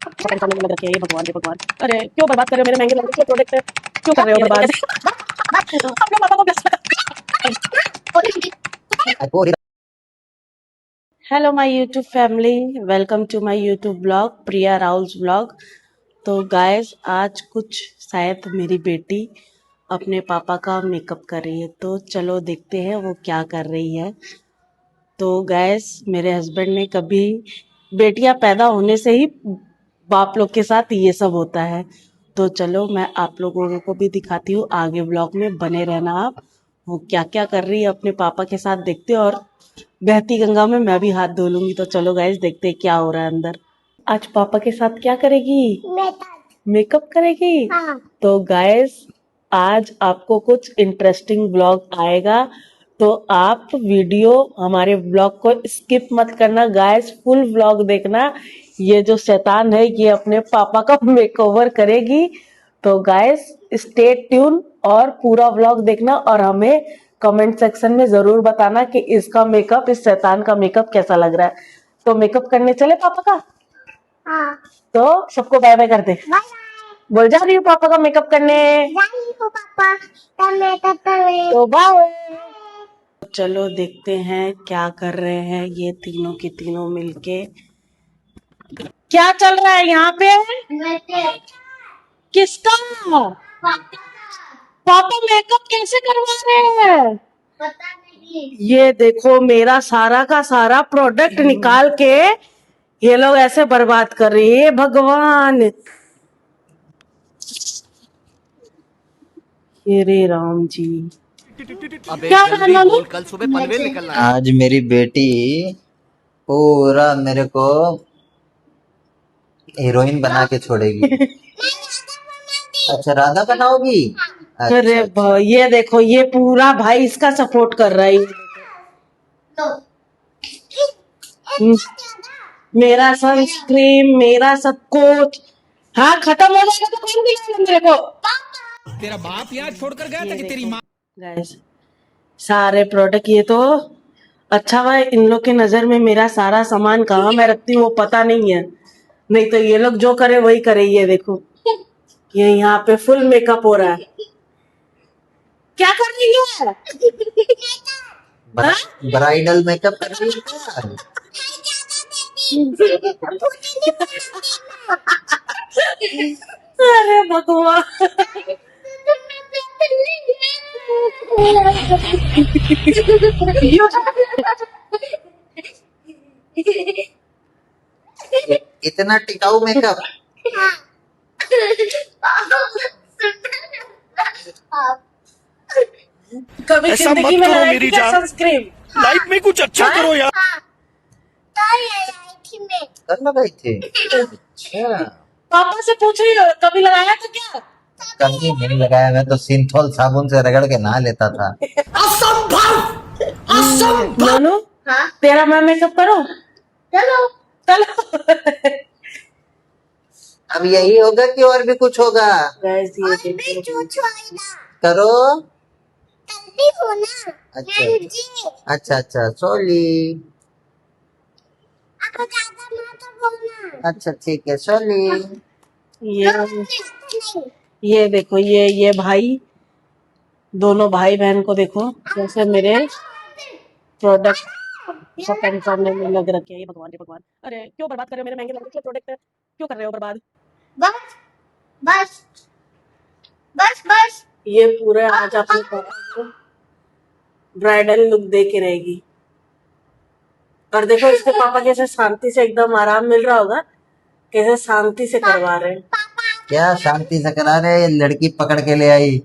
Tension में लग रखी है ये भगवान, ये भगवान। अरे क्यों बर्बाद कर रहे हो मेरे महंगे लग रहे प्रोडक्ट, क्यों कर रहे हो बर्बाद? अपने पापा को व्यस्त hello my YouTube family, welcome to my YouTube blog Priya Rahul's blog. तो गाइस आज कुछ शायद मेरी बेटी अपने पापा का मेकअप कर रही है, तो चलो देखते हैं वो क्या कर रही है। तो गाइस मेरे हस्बैंड ने कभी बेटियां पैदा होने से ही बाप लोग के साथ ये सब होता है। तो चलो मैं आप लोगों को भी दिखाती हूँ, आगे ब्लॉग में बने रहना आप। वो क्या क्या कर रही है अपने पापा के साथ देखते हो, और बहती गंगा में मैं भी हाथ धो लूंगी। तो चलो गाइस देखते हैं क्या हो रहा है अंदर। आज पापा के साथ क्या करेगी? मेकअप करेगी। हाँ। तो गाइस आज आपको कुछ इंटरेस्टिंग ब्लॉग आएगा, तो आप वीडियो हमारे ब्लॉग को स्किप मत करना गाइस, फुल ब्लॉग देखना। ये जो शैतान है ये अपने पापा का मेकओवर करेगी। तो गाइस स्टे ट्यून और पूरा ब्लॉग देखना, और हमें कमेंट सेक्शन में जरूर बताना कि इसका मेकअप, इस शैतान का मेकअप कैसा लग रहा है। तो मेकअप करने चले पापा का। हाँ। तो सबको बाय बाय कर दे। Bye bye. बोल, जा रही हूँ पापा का मेकअप करने। जा रही हूँ पापा का मेकअप करने। तो बाय। चलो देखते हैं क्या कर रहे हैं ये तीनों के तीनों मिलके। क्या चल रहा है यहाँ पे? किसका? पापा मेकअप कैसे करवा रहे हैं? पता नहीं। ये देखो मेरा सारा का सारा प्रोडक्ट निकाल के ये लोग ऐसे बर्बाद कर रही है। भगवान, हे राम जी। अबे क्या जल्दी बोल, कल सुबह पनवेल निकलना है। आज मेरी बेटी पूरा मेरे को हीरोइन बना के छोड़ेगी। अच्छा, राधा बनाओगी? अरे अच्छा। ये देखो ये पूरा भाई इसका सपोर्ट कर रहा है। मेरा सनस्क्रीन, मेरा सब कुछ। हाँ खत्म हो जाएगा तो कौन दिलाएगा मेरे को? तेरा बाप यहाँ छोड़कर गया था कि तेरी माँ। गाइस सारे प्रोडक्ट, ये तो अच्छा भाई इन लोग की नजर में मेरा सारा सामान कहाँ मैं रखती हूँ वो पता नहीं है। नहीं तो ये लोग जो करे वही करे। ये देखो ये यहाँ पे फुल मेकअप हो रहा है। क्या कर रही है? ब्राइडल मेकअप कर रही है क्या? अरे भगवान, इतना टिकाऊ मेकअप? कभी ऐसा जिंदगी मत में करो लगाएगी मेरी क्या जान। सनस्क्रीन? लाइफ में कुछ अच्छा करो यार। कर लगाई थी? अच्छा, पापा से पूछ रही हो कभी लगाया था क्या? कभी नहीं लगाया, मैं तो सिंथॉल साबुन से रगड़ के नहा लेता था। नोनू, हाँ? तेरा मैं मेकअप करूं? चलो चलो। अब यही होगा कि और भी कुछ होगा? गाइस ये देखो। करो। होना। अच्छा अच्छा अच्छा, सॉरी। अच्छा ठीक है, सॉरी। ये देखो ये भाई, दोनों भाई बहन को देखो जैसे मेरे प्रोडक्ट को करने में लग रखे हैं। ये भगवान, ये भगवान। अरे क्यों बर्बाद कर रहे हो मेरे महंगे लग रखे प्रोडक्ट, क्यों कर रहे हो बर्बाद? बस बस बस बस। ये पूरे आज अपने पापा को ब्राइडल लुक दे के रहेगी। और देखो इसके पापा कैसे शांति से, एकदम आराम मिल रहा होगा, कैसे शांति से करवा रहे हैं। क्या शांति से करा रहे? लड़की पकड़ के ले आई।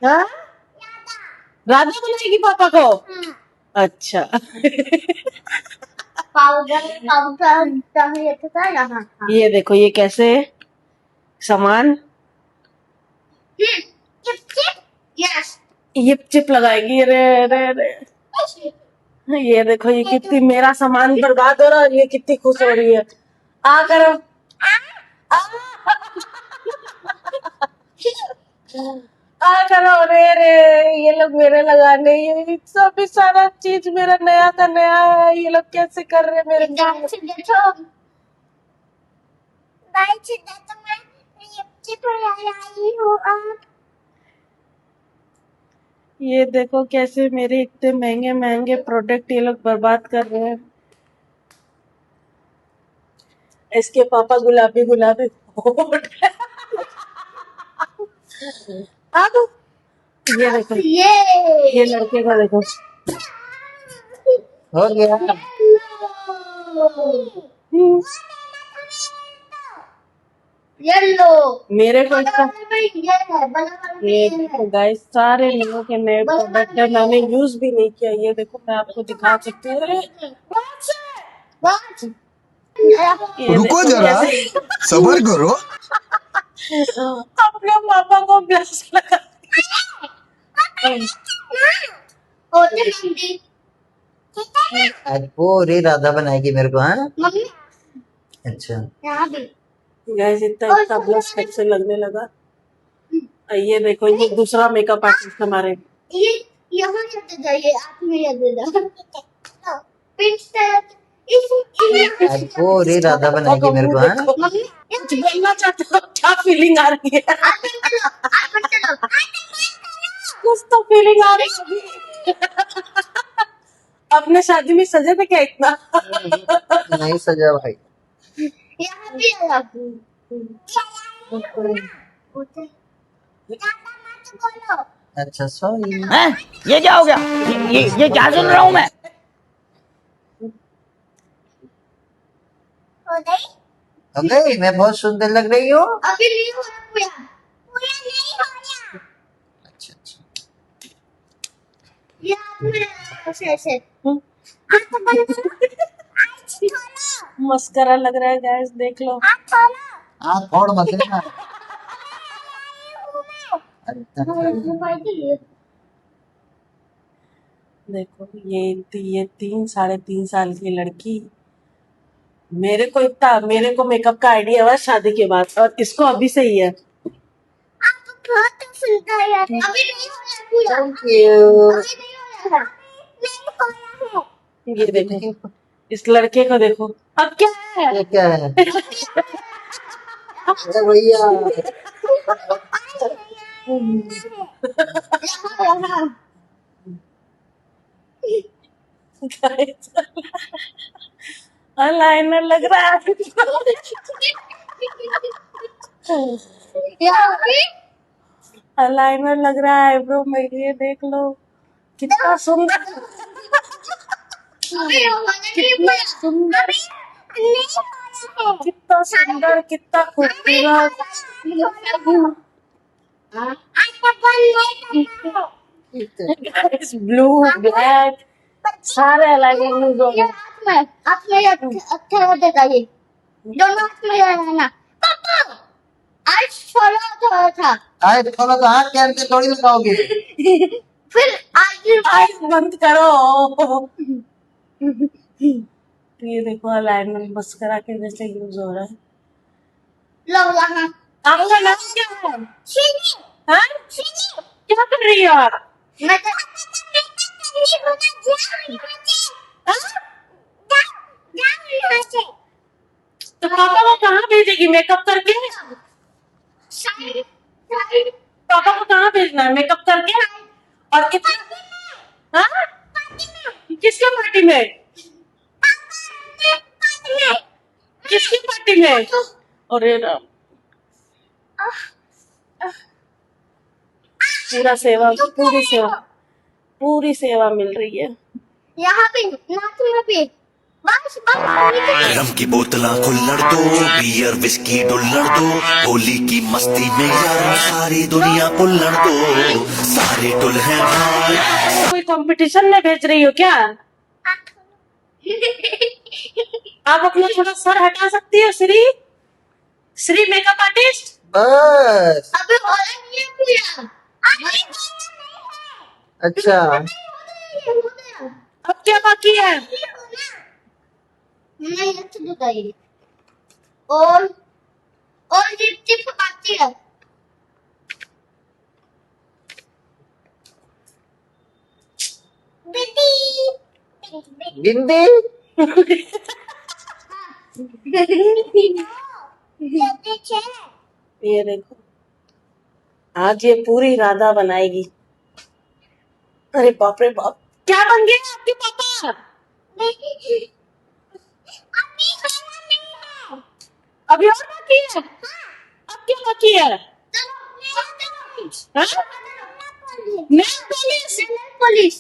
हाँ? राधा बनाएगी पापा को? अच्छा। ये देखो ये कैसे सामान ये चिप लगाएगी। रे रे रे, ये देखो ये कितनी मेरा सामान बर्बाद हो रहा है, ये कितनी खुश हो रही है। आ करो। आ करो रे रे, ये लोग मेरे लगाने, ये सभी सारा चीज मेरा नया का नया है, ये लोग कैसे कर रहे हैं मेरे गाइस देखो, गाइस देखो, मैं लिपस्टिक लगाई हूँ अब। ये देखो कैसे मेरे इतने महंगे महंगे प्रोडक्ट ये लोग बर्बाद कर रहे हैं। इसके पापा गुलाबी गुलाबी होठ है। अब ये देखो, ये लड़के का देखो, हो गया। हम्म, येलो मेरे को इसका ये है, बड़ा वाला ये ये देखो है। गाइस, सारे लोगों के नए प्रोडक्ट है, मैंने यूज भी नहीं किया। ये देखो मैं आपको दिखा सकती हूँ। अरे, बस ये रुको देखो जरा, कैसे सबर करो। अपने पापा को ब्लश लगा। होते मम्मी, आज पूरी राधा बनाएगी मेरे को, हाँ? मम्मी अच्छा। यहाँ भी गाइस इतना इतना ब्लश कैसे लगने लगा। ये देखो, ये दूसरा मेकअप आर्टिस्ट हमारे। ये यहाँ से जाइए, आप में ये दे दो पिंक से इस आज पूरी राधा बनाएगी मेरे को, हाँ? मम्मी कुछ बोलना चाहते हो? क्या फीलिंग आ रही है? आप चलो कुछ तो फीलिंग आ रही है। अपने शादी में सजे थे क्या इतना? नहीं सजा भाई। यहाँ भी आया बोलो अच्छा सॉरी। हैं? ये क्या हो गया? ये क्या सुन रहा हूँ मैं? हो गई हो गई, मैं बहुत सुंदर लग रही हूँ। अभी नहीं हो रहा पूरा पूरा नहीं हो रहा अच्छा अच्छा। ये आप में ऐसे हम्म, हाथ बंद करो आज खोलो मस्करा लग रहा है गाइस, देख लो। हाथ खोलो हाँ फोड़ मत देना। देखो ये 3 साढ़े 3 साल की लड़की, मेरे को मेकअप का आइडिया हुआ शादी के बाद, और इसको अभी से ही है। आप बहुत सुंदर है अभी नहीं हो रहा पूरा थैंक यू। अभी नहीं हो रहा नहीं हो रहा है ये देखो, इस लड़के को देखो। अब क्या है? ये क्या है? अरे भैया यहाँ लाइनर लग रहा है। यहाँ भी लाइनर लग रहा है आईब्रो में, ये देख लो कितना सुंदर, अभी हो रहा नहीं कितना पूरा सुंदर, अभी नहीं हो रहा है कितना सुंदर, कितना खूबसूरत। ब्लू ब्लैक सारे अलग यूज हो गए। हाथ में अच्छा हो देगा ये दोनों हाथ में रहना पापा आज फॉलो थोड़ा था आए थोड़ा तो हाथ के अंदर थोड़ी लगाओगे। फिर आज आइज बंद करो। ये देखो लाइनर मस्करा के जैसे यूज हो रहा है। लो यहाँ आपका नाम क्या है? चीनी हाँ? चीनी क्या कर रही हो आप? मैं तो नहीं होना जाओ यहाँ से तो पापा को कहाँ भेजेगी मेकअप करके? साइड साइड पापा को कहाँ भेजना है मेकअप करके? और कितना? हाँ? किसके पार्टी में? किसकी पार्टी में? अरे राम, पूरी सेवा मिल रही है। यहाँ पे नाक में भी बस रम की बोतला खुल्लड़ दो, बियर विस्की डुल्लड़ दो, होली की मस्ती में यार सारी दुनिया पुल्लड़ दो, सारे टुल हैं भाई। कोई कंपटीशन में भेज रही हो क्या? आप अपना थोड़ा सर हटा सकती हो श्री मेकअप आर्टिस्ट? बस अभी हो रहा नहीं है पूरा अभी अच्छा। हो गया अब क्या बाकी है? नहीं अच्छा दूधा ये और लिपस्टिक बाकी है बिंदी ये देखो, आज ये पूरी राधा बनाएगी। अरे बाप रे बाप, क्या बन गया आपके पापा? अभी और बाकी है? अब क्या बाकी है? हाँ? Nail polish. पुलिस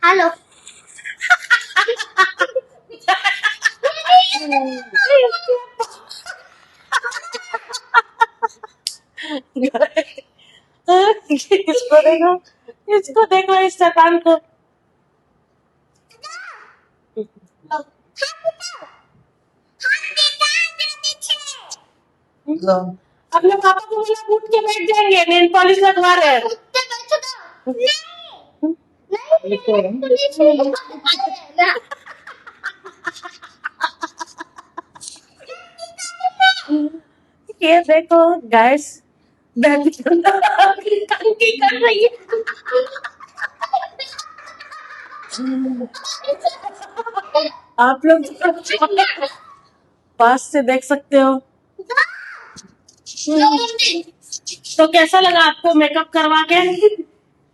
हेलो इसको देखो इस शैतान को। लो अपने पापा को बोला उठ के बैठ जाएंगे, नेल पॉलिश लगवा रहे हैं। ये देखो गाइस, टंकी कर रही है। आप लोग पास से देख सकते हो। तो कैसा लगा आपको मेकअप करवा के?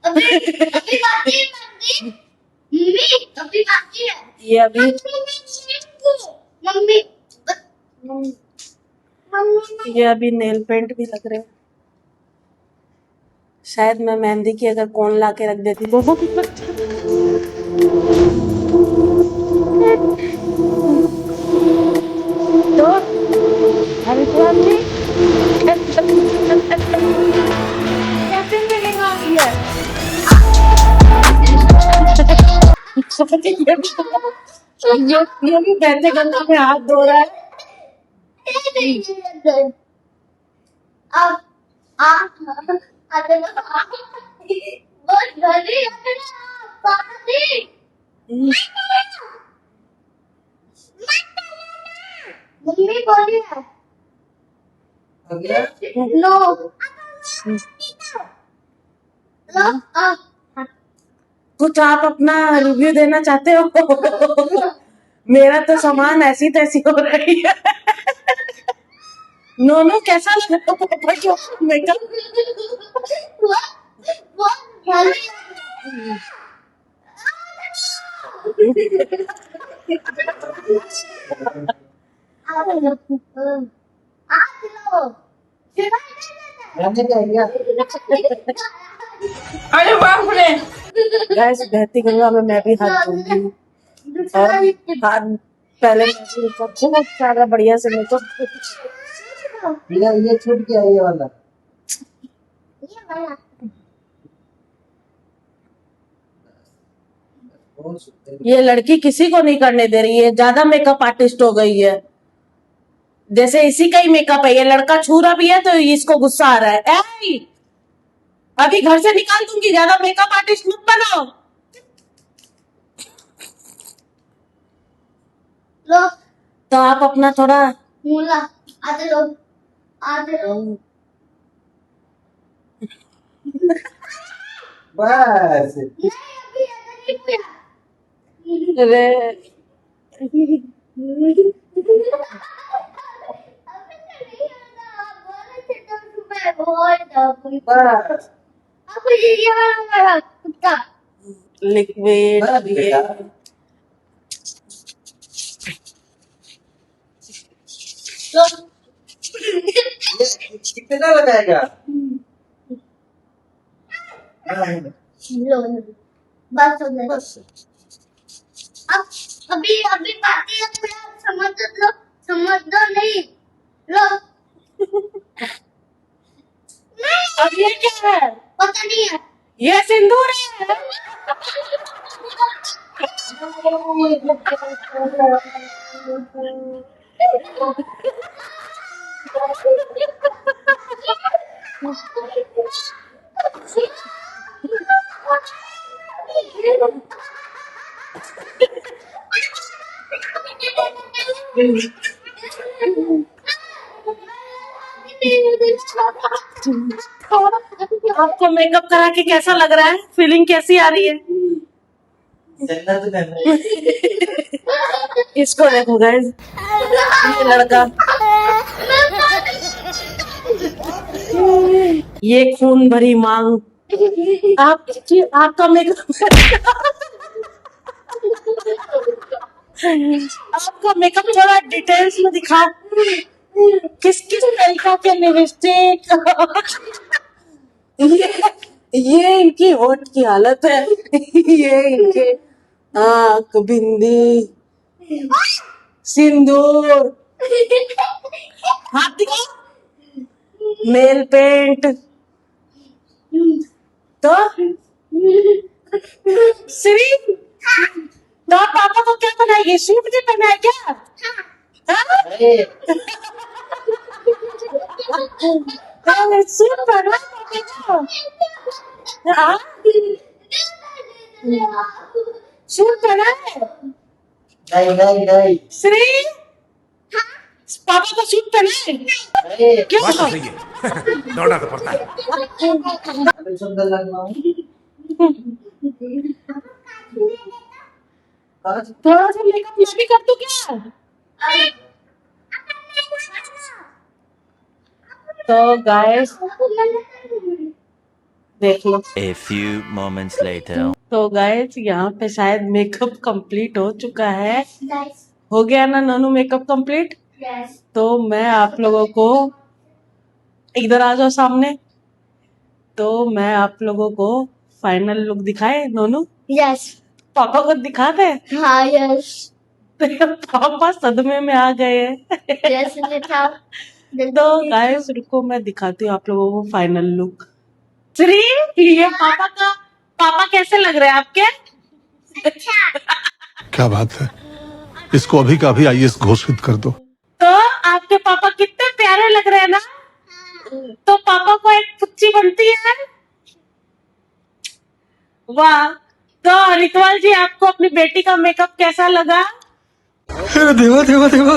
अभी बाकी है मम्मी अभी बाकी है ये अभी मम्मी ये अभी नेल पेंट भी लग रहे हैं। शायद मैं मेहंदी की अगर कोन ला के रख देती तो कैसे लगेगा ये? ये भी बहते गंगा में हाथ धो रहा है। अब बहुत गंदी मम्मी बोली है हो गया नो लो कुछ आप अपना रिव्यू देना चाहते हो? मेरा तो सामान ऐसी तैसी हो रही है। नो नो, कैसा लगा पापा को मेकअप? बहुत गंदी रहने चाहिए अरे बाप रे। गैस बहती गंगा में मैं भी हाथ धोऊंगी और हाथ पहले मैं भी बहुत सारा बढ़िया से मेकअप। ये छूट गया ये वाला बहुत सुंदर। ये लड़की किसी को नहीं करने दे रही है, ज्यादा मेकअप आर्टिस्ट हो गई है। जैसे इसी का ही मेकअप है, ये लड़का छू रहा भी है तो इसको गुस्सा आ रहा है। ऐ, अभी घर से निकाल दूंगी, ज्यादा मेकअप आर्टिस्ट मत बनाओ। लो तो आप अपना थोड़ा मूला आते लो बस नहीं अभी नहीं हुआ अरे अभी तो नहीं आना बोले थे तो सुबह बोल दो बस अब ये वाला कुत्ता लिक्विड बस बेटा लो ये कितना लगाएगा लो बस हो गया बस अब अभी अभी बाकी है तो यार समझ दो नहीं लो नहीं अब ये क्या है? पता नहीं है ये सिंदूर है। आपको मेकअप करा के कैसा लग रहा है? फीलिंग कैसी आ रही है? जन्नत में इसको देखो गाइस, ये लड़का, ये खून भरी मांग। आपका मेकअप आपका मेकअप थोड़ा डिटेल्स में दिखाओ। किस किस तरीका के लिपस्टिक ये इनकी होठ की हालत है। ये इनके आंख, बिंदी, सिंदूर, हाथ दिखाओ, नेल पेंट। तो श्री, तो पापा को क्या बनाएगी? सूट भी पहना है क्या? हाँ? सूट पहना है पापा को? हाँ? सूट पहना है? नहीं श्री, पापा को सूट पहना है क्यों? दौड़ना तो पड़ता है। सुंदर लग रहा हूँ। थोड़ा सा मेकअप मैं भी कर दूं क्या? तो गाइस देख लो। A few moments later. तो गाइस यहाँ पे शायद मेकअप कंप्लीट हो चुका है। हो गया ना ननू मेकअप कंप्लीट? तो मैं आप लोगों को, इधर आ जाओ सामने, तो मैं आप लोगों को फाइनल लुक दिखाए नोनू? यस। पापा को दिखा दे? हाँ यस। पापा सदमे में आ गए हैं। यस दिखाओ। तो गाइस रुको, मैं दिखाती हूँ आप लोगों को फाइनल लुक। श्री, ये पापा कैसे लग रहे हैं आपके? अच्छा। क्या बात है, इसको अभी का अभी आईएएस घोषित कर दो। तो आपके पापा कितने प्यारे लग रहे हैं ना? तो पापा को एक पुच्ची बनती है। वाह। तो रितवाल जी, आपको अपनी बेटी का मेकअप कैसा लगा? अरे देवा देवा देवा,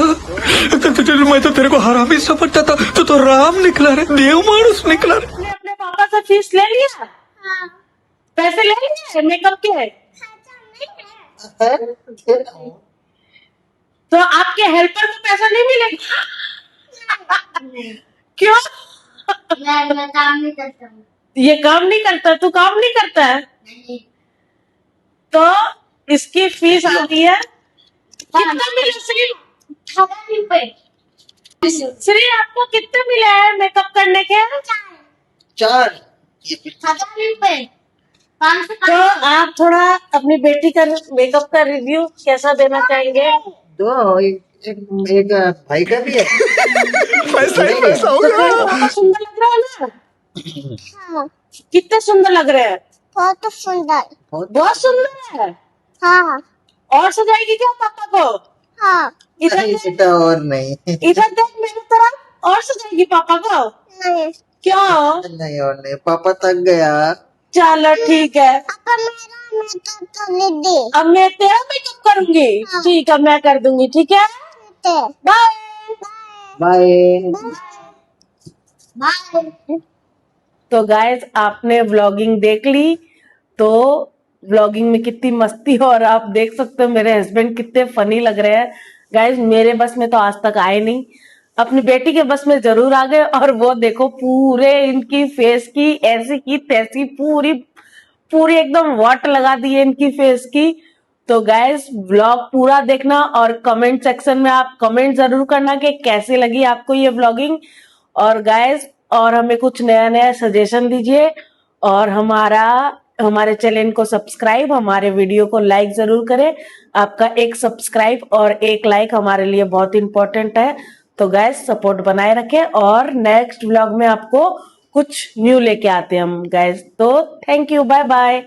मैं तो तेरे को हरामी समझता था, तो राम निकला रे, देव मानुस निकला रे। आपने अपने पापा से फीस ले लिया? पैसे ले लिए मेकअप के? तो आपके हेल्पर को पैसा नहीं मिलेगा? क्यों? मैं काम नहीं करता हूँ। ये काम नहीं करता? तू काम नहीं करता है? तो इसकी फीस आती है कितना मिले श्री? 1000 रुपए। श्री, आपको कितने मिले हैं मेकअप करने के? 4 1000 रुपए। 500। तो आप थोड़ा अपनी बेटी का मेकअप का रिव्यू कैसा देना चाहेंगे? दो एक भाई का भी है। पैसा ही पैसा हो गया। बहुत सुंदर लग रहा है ना? हाँ, कितने सुंदर लग रहे हैं? बहुत सुंदर। बहुत सुंदर है। हाँ और सजाएगी क्या पापा को? हाँ। इधर नहीं देख, बेटा और नहीं। इधर देख मेरी तरफ, और सजाएगी पापा को? नहीं। क्यों? नहीं और नहीं, पापा थक गया। चलो ठीक है, पापा मेरा मेकअप कर दे। अब मैं तेरा मेकअप करूंगी। ठीक है, मैं कर दूंगी। ठीक है, बाय बाय। बाय। तो गाइस, आपने व्लॉगिंग देख ली। तो व्लॉगिंग में कितनी मस्ती, और आप देख सकते हो मेरे हस्बैंड कितने फनी लग रहे हैं। गाइस, मेरे बस में तो आज तक आए नहीं, अपनी बेटी के बस में जरूर आ गए। और वो देखो, पूरे इनकी फेस की ऐसी की तैसी पूरी पूरी एकदम वाट लगा दी है इनकी फेस की। तो गाइस, व्लॉग पूरा देखना, और कमेंट सेक्शन में आप कमेंट जरूर करना कि कैसी लगी आपको ये व्लॉगिंग। और गाइस, और हमें कुछ नया नया सजेशन दीजिए, और हमारे चैनल को सब्सक्राइब, हमारे वीडियो को लाइक जरूर करें। आपका एक सब्सक्राइब और एक लाइक हमारे लिए बहुत इंपॉर्टेंट है। तो गाइस, सपोर्ट बनाए रखें, और नेक्स्ट व्लॉग में आपको कुछ न्यू लेके आते हैं हम गाइस। तो थैंक यू, बाय बाय।